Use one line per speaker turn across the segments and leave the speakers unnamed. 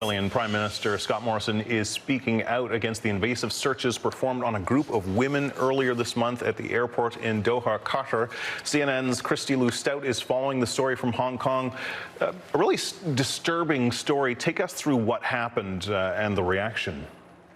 Australian Prime Minister Scott Morrison is speaking out against the invasive searches performed on a group of women earlier this month at the airport in Doha, Qatar. CNN's Kristie Lu Stout is following the story from Hong Kong. A really disturbing story. Take us through what happened and the reaction.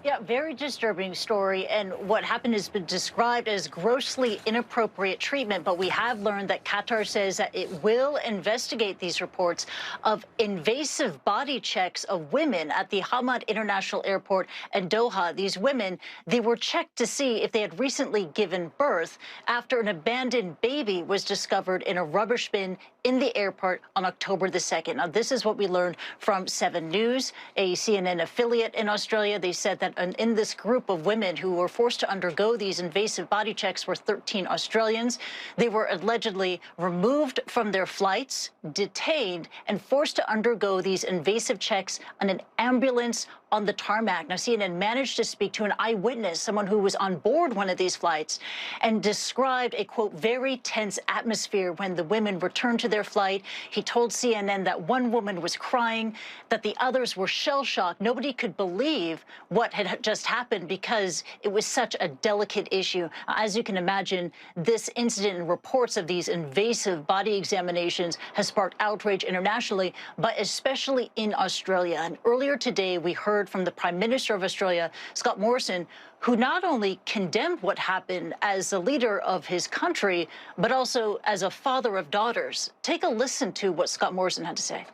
Yeah, very disturbing story, and what happened has been described as grossly inappropriate treatment, but we have learned that Qatar says that it will investigate these reports of invasive body checks of women at the Hamad International Airport in Doha. These women, they were checked to see if they had recently given birth after an abandoned baby was discovered in a rubbish bin in the airport on October the 2nd. Now, this is what we learned from 7 News, a CNN affiliate in Australia. They said that in this group of women who were forced to undergo these invasive body checks were 13 Australians. They were allegedly removed from their flights, detained, and forced to undergo these invasive checks on an ambulance on the tarmac. Now, CNN managed to speak to an eyewitness, someone who was on board one of these flights, and described a, quote, very tense atmosphere when the women returned to their flight. He told CNN that one woman was crying, that the others were shell-shocked. Nobody could believe what had just happened because it was such a delicate issue. As you can imagine, this incident and reports of these invasive body examinations has sparked outrage internationally, but especially in Australia. And earlier today, we heard from the Prime Minister of Australia, Scott Morrison, who not only condemned what happened as the leader of his country, but also as a father of daughters. Take a listen to what Scott Morrison had to say.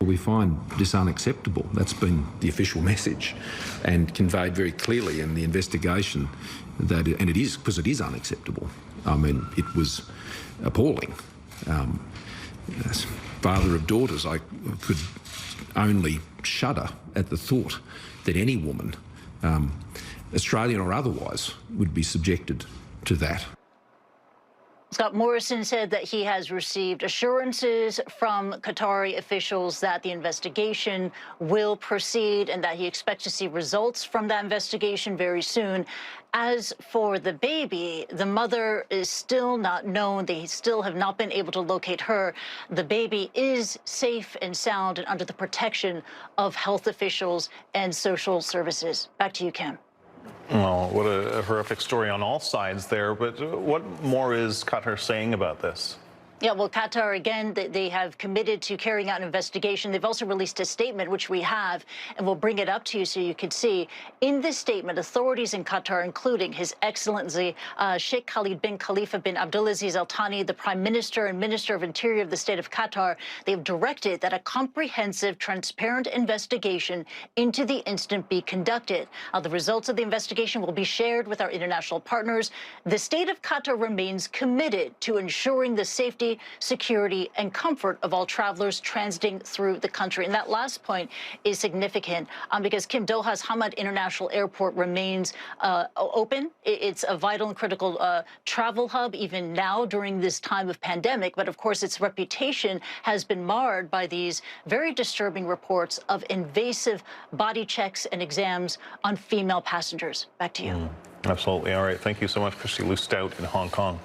We find this unacceptable. That's been the official message and conveyed very clearly in the investigation that, and it is, because it is unacceptable. I mean, it was appalling. As father of daughters, I could only shudder at the thought that any woman, Australian or otherwise, would be subjected to that.
Scott Morrison said that he has received assurances from Qatari officials that the investigation will proceed and that he expects to see results from that investigation very soon. As for the baby, the mother is still not known. They still have not been able to locate her. The baby is safe and sound and under the protection of health officials and social services. Back to you, Cam.
Well, what a horrific story on all sides there, but what more is Qatar saying about this?
Yeah, well, Qatar, again, they have committed to carrying out an investigation. They've also released a statement, which we have, and we'll bring it up to you so you can see. In this statement, authorities in Qatar, including His Excellency Sheikh Khalid bin Khalifa bin Abdulaziz Al Thani, the Prime Minister and Minister of Interior of the State of Qatar, they've directed that a comprehensive, transparent investigation into the incident be conducted. The results of the investigation will be shared with our international partners. The State of Qatar remains committed to ensuring the safety, security, and comfort of all travelers transiting through the country. And that last point is significant because Doha's Hamad International Airport remains open. It's a vital and critical travel hub even now during this time of pandemic. But of course, its reputation has been marred by these very disturbing reports of invasive body checks and exams on female passengers. Back to you.
Absolutely. All right. Thank you so much, Kristie Lu Stout in Hong Kong.